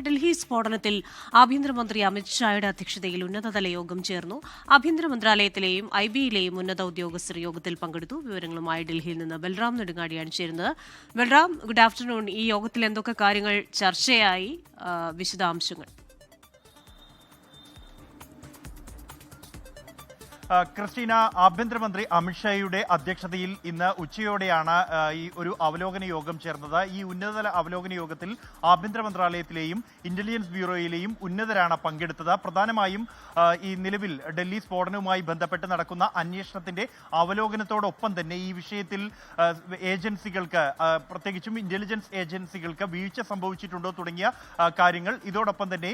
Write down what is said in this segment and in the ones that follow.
ഡൽഹി സ്ഫോടനത്തിൽ ആഭ്യന്തരമന്ത്രി അമിത്ഷായുടെ അധ്യക്ഷതയിൽ ഉന്നതതല യോഗം ചേർന്നു. ആഭ്യന്തര മന്ത്രാലയത്തിലെയും IB-യിലെയും ഉന്നത ഉദ്യോഗസ്ഥർ യോഗത്തിൽ പങ്കെടുത്തു. വിവരങ്ങളുമായി ഡൽഹിയിൽ നിന്ന് ബൽറാം നെടുങ്ങാടിയാണ് ചേരുന്നത്. Balram, good afternoon. ഈ യോഗത്തിൽ എന്തൊക്കെ കാര്യങ്ങൾ ചർച്ചയായി? വിശദാംശങ്ങൾ. ക്രിസ്റ്റീന, ആഭ്യന്തരമന്ത്രി അമിത്ഷായുടെ അധ്യക്ഷതയിൽ ഇന്ന് ഉച്ചയോടെയാണ് ഈ ഒരു അവലോകന യോഗം ചേർന്നത്. ഈ ഉന്നതതല അവലോകന യോഗത്തിൽ ആഭ്യന്തര മന്ത്രാലയത്തിലെയും ഇന്റലിജൻസ് ബ്യൂറോയിലെയും ഉന്നതരാണ് പങ്കെടുത്തത്. പ്രധാനമായും ഈ നിലവിൽ ഡൽഹി സ്ഫോടനവുമായി ബന്ധപ്പെട്ട് നടക്കുന്ന അന്വേഷണത്തിന്റെ അവലോകനത്തോടൊപ്പം തന്നെ ഈ വിഷയത്തിൽ ഏജൻസികൾക്ക്, പ്രത്യേകിച്ചും ഇന്റലിജൻസ് ഏജൻസികൾക്ക് വീഴ്ച സംഭവിച്ചിട്ടുണ്ടോ തുടങ്ങിയ കാര്യങ്ങൾ, ഇതോടൊപ്പം തന്നെ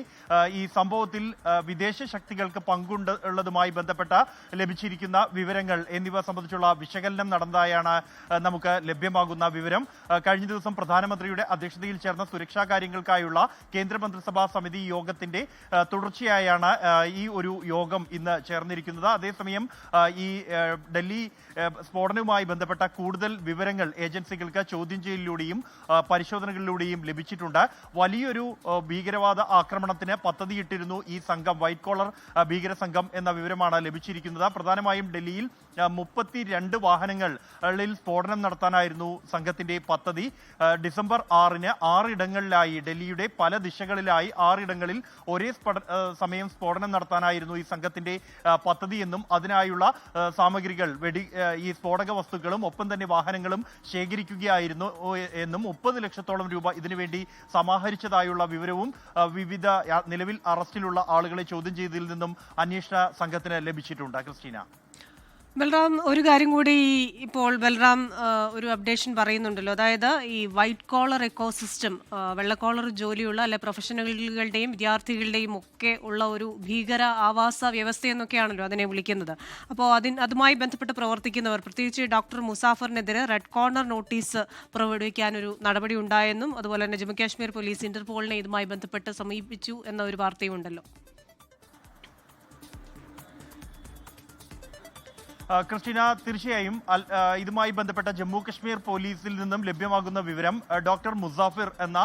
ഈ സംഭവത്തിൽ വിദേശ ശക്തികൾക്ക് പങ്കുള്ളതുമായി ബന്ധപ്പെട്ട ലഭിച്ചിരിക്കുന്ന വിവരങ്ങൾ എന്നിവ സംബന്ധിച്ചുള്ള വിശകലനം നടന്നതായാണ് നമുക്ക് ലഭ്യമാകുന്ന വിവരം. കഴിഞ്ഞ ദിവസം പ്രധാനമന്ത്രിയുടെ അധ്യക്ഷതയിൽ ചേർന്ന സുരക്ഷാ കാര്യങ്ങൾക്കായുള്ള കേന്ദ്രമന്ത്രിസഭാ സമിതി യോഗത്തിന്റെ തുടർച്ചയായാണ് ഈ ഒരു യോഗം ഇന്ന് ചേർന്നിരിക്കുന്നത്. അതേസമയം ഈ ഡൽഹി സ്ഫോടനവുമായി ബന്ധപ്പെട്ട കൂടുതൽ വിവരങ്ങൾ ഏജൻസികൾക്ക് ചോദ്യം ചെയ്യലിലൂടെയും പരിശോധനകളിലൂടെയും ലഭിച്ചിട്ടുണ്ട്. വലിയൊരു ഭീകരവാദ ആക്രമണത്തിന് പദ്ധതിയിട്ടിരുന്നു ഈ സംഘം, വൈറ്റ് കോളർ ഭീകര സംഘം എന്ന വിവരമാണ് ലഭിച്ചിരിക്കുന്നത്. പ്രധാനമായും ഡൽഹിയിൽ 32 വാഹനങ്ങളിൽ സ്ഫോടനം നടത്താനായിരുന്നു സംഘത്തിന്റെ പദ്ധതി. ഡിസംബർ 6-ന് 6 ഇടങ്ങളിലായി, ഡൽഹിയുടെ പല ദിശകളിലായി 6 ഇടങ്ങളിൽ ഒരേ സമയം സ്ഫോടനം നടത്താനായിരുന്നു ഈ സംഘത്തിന്റെ പദ്ധതി എന്നും അതിനായുള്ള സാമഗ്രികൾ, ഈ സ്ഫോടക വസ്തുക്കളും ഒപ്പം തന്നെ വാഹനങ്ങളും ശേഖരിക്കുകയായിരുന്നു എന്നും 30 ലക്ഷത്തോളം രൂപ ഇതിനുവേണ്ടി സമാഹരിച്ചതായുള്ള വിവരവും വിവിധ നിലവിൽ അറസ്റ്റിലുള്ള ആളുകളെ ചോദ്യം ചെയ്തതിൽ നിന്നും അന്വേഷണ സംഘത്തിന് ലഭിച്ചിട്ടുണ്ട്. ക്രിസ്റ്റീന. ബൽറാം, ഒരു കാര്യം കൂടി ഇപ്പോൾ ബൽറാം ഒരു അപ്ഡേഷൻ പറയുന്നുണ്ടല്ലോ, അതായത് ഈ വൈറ്റ് കോളർ എക്കോസിസ്റ്റം, വെള്ളക്കോളർ ജോലിയുള്ള അല്ലെ പ്രൊഫഷണലുകളുടെയും വിദ്യാർത്ഥികളുടെയും ഒക്കെ ഉള്ള ഒരു ഭീകര ആവാസ വ്യവസ്ഥയെന്നൊക്കെയാണല്ലോ അതിനെ വിളിക്കുന്നത്. അപ്പോൾ അതുമായി ബന്ധപ്പെട്ട് പ്രവർത്തിക്കുന്നവർ, പ്രത്യേകിച്ച് ഡോക്ടർ മുസാഫറിനെതിരെ റെഡ് കോർണർ നോട്ടീസ് പുറപ്പെടുവിക്കാനൊരു നടപടി ഉണ്ടായെന്നും അതുപോലെ തന്നെ ജമ്മു കാശ്മീർ പോലീസ് ഇന്റർപോളിനെ ഇതുമായി ബന്ധപ്പെട്ട് സമീപിച്ചു എന്ന ഒരു വാർത്തയും ഉണ്ടല്ലോ. ക്രിസ്റ്റീന, തീർച്ചയായും ഇതുമായി ബന്ധപ്പെട്ട ജമ്മു കശ്മീർ പോലീസിൽ നിന്നും ലഭ്യമാകുന്ന വിവരം, ഡോക്ടർ മുസാഫിർ എന്ന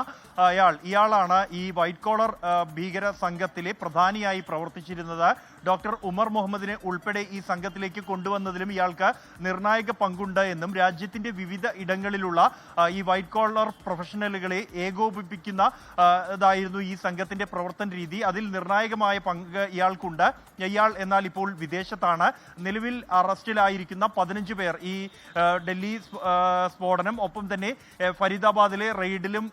ഇയാളാണ് ഈ വൈറ്റ് കോളർ ഭീകര സംഘത്തിലെ പ്രധാനിയായി പ്രവർത്തിച്ചിരുന്നത്. ഡോക്ടർ ഉമർ മുഹമ്മദിനെ ഉൾപ്പെടെ ഈ സംഘത്തിലേക്ക് കൊണ്ടുവന്നതിലും ഇയാൾക്ക് നിർണായക പങ്കുണ്ട് എന്നും രാജ്യത്തിന്റെ വിവിധ ഇടങ്ങളിലുള്ള ഈ വൈറ്റ് കോളർ പ്രൊഫഷണലുകളെ ഏകോപിപ്പിക്കുന്നതായിരുന്നു ഈ സംഘത്തിന്റെ പ്രവർത്തന രീതി. അതിൽ നിർണായകമായ പങ്ക് ഇയാൾക്കുണ്ട്. ഇയാൾ എന്നാൽ ഇപ്പോൾ വിദേശത്താണ്. നിലവിൽ അറസ്റ്റിലായിരിക്കുന്ന 15 പേർ, ഈ ഡൽഹി സ്ഫോടനം ഒപ്പം തന്നെ ഫരീദാബാദിലെ റെയ്ഡിലും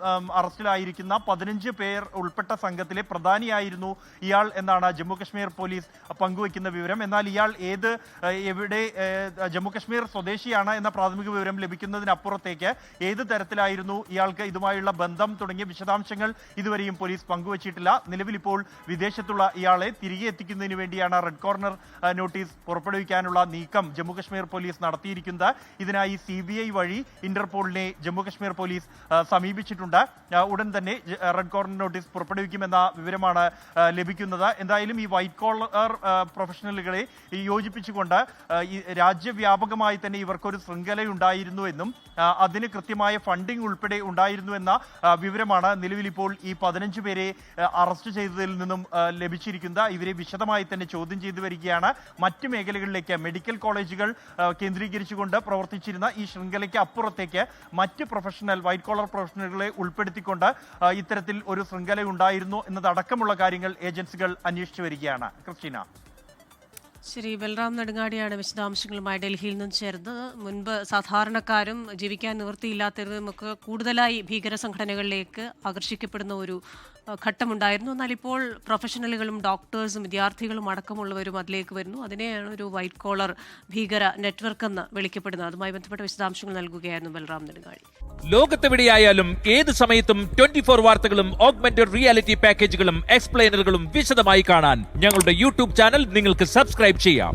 അറസ്റ്റിലായിരിക്കുന്ന 15 പേർ ഉൾപ്പെട്ട സംഘത്തിലെ പ്രധാനിയായിരുന്നു ഇയാൾ എന്നാണ് ജമ്മു കശ്മീർ പോലീസ് പങ്കുവയ്ക്കുന്ന വിവരം. എന്നാൽ ഇയാൾ എവിടെ ജമ്മുകശ്മീർ സ്വദേശിയാണ് എന്ന പ്രാഥമിക വിവരം ലഭിക്കുന്നതിനപ്പുറത്തേക്ക് ഏത് തരത്തിലായിരുന്നു ഇയാൾക്ക് ഇതുമായുള്ള ബന്ധം തുടങ്ങിയ വിശദാംശങ്ങൾ ഇതുവരെയും പോലീസ് പങ്കുവച്ചിട്ടില്ല. നിലവിൽ ഇപ്പോൾ വിദേശത്തുള്ള ഇയാളെ തിരികെ എത്തിക്കുന്നതിന് വേണ്ടിയാണ് റെഡ് കോർണർ നോട്ടീസ് പുറപ്പെടുവിക്കാനുള്ള നീക്കം ജമ്മുകശ്മീർ പോലീസ് നടത്തിയിരിക്കുന്നത്. ഇതിനായി CBI വഴി ഇന്റർപോളിനെ ജമ്മുകശ്മീർ പോലീസ് സമീപിച്ചിട്ടുണ്ട്. ഉടൻ തന്നെ റെഡ് കോർണർ നോട്ടീസ് പുറപ്പെടുവിക്കുമെന്ന വിവരമാണ് ലഭിക്കുന്നത്. എന്തായാലും ഈ വൈറ്റ് കോളർ പ്രൊഫഷണലുകളെ യോജിപ്പിച്ചുകൊണ്ട് ഈ രാജ്യവ്യാപകമായി തന്നെ ഇവർക്കൊരു ശൃംഖലയുണ്ടായിരുന്നു എന്നും അതിന് കൃത്യമായ ഫണ്ടിംഗ് ഉൾപ്പെടെ ഉണ്ടായിരുന്നു എന്ന വിവരമാണ് നിലവിൽ ഇപ്പോൾ ഈ 15 പേരെ അറസ്റ്റ് ചെയ്തതിൽ നിന്നും ലഭിച്ചിരിക്കുന്നത്. ഇവരെ വിശദമായി തന്നെ ചോദ്യം ചെയ്തു വരികയാണ്. മറ്റ് മേഖലകളിലേക്ക്, മെഡിക്കൽ കോളേജുകൾ കേന്ദ്രീകരിച്ചുകൊണ്ട് പ്രവർത്തിച്ചിരുന്ന ഈ ശൃംഖലയ്ക്ക് അപ്പുറത്തേക്ക് മറ്റ് വൈറ്റ് കോളർ പ്രൊഫഷണലുകളെ ഉൾപ്പെടുത്തിക്കൊണ്ട് ഇത്തരത്തിൽ ഒരു ശൃംഖല ഉണ്ടായിരുന്നു എന്നതടക്കമുള്ള കാര്യങ്ങൾ ഏജൻസികൾ അന്വേഷിച്ചു വരികയാണ്. ക്രിസ്റ്റീന. ശരി, ബൽറാം നെടുങ്ങാടിയാണ് വിശദാംശങ്ങളുമായി ഡൽഹിയിൽ നിന്ന് ചേർന്നത്. മുൻപ് സാധാരണക്കാരും ജീവിക്കാൻ നിവൃത്തിയില്ലാത്തവരും ഒക്കെ കൂടുതലായി ഭീകര സംഘടനകളിലേക്ക് ആകർഷിക്കപ്പെടുന്ന ഒരു ഘട്ടമുണ്ടായിരുന്നു. എന്നാൽ ഇപ്പോൾ പ്രൊഫഷണലുകളും ഡോക്ടേഴ്സും വിദ്യാർത്ഥികളും അടക്കമുള്ളവരും അതിലേക്ക് വരുന്നു. അതിനെയാണ് ഒരു വൈറ്റ് കോളർ ഭീകര നെറ്റ്വർക്ക് എന്ന് വിളിക്കപ്പെടുന്നത്. അതുമായി ബന്ധപ്പെട്ട വിശദാംശങ്ങൾ നൽകുകയായിരുന്നു ബൽറാം നെടുങ്ങാടി. ലോകത്തെവിടെയായാലും ഏത് സമയത്തും 24 വാർത്തകളും ഓഗ്മെന്റഡ് റിയാലിറ്റി പാക്കേജുകളും എക്സ്പ്ലെയിനറുകളും വിശദമായി കാണാൻ ഞങ്ങളുടെ YouTube ചാനൽ നിങ്ങൾക്ക് സബ്സ്ക്രൈബ് ചെയ്യാം.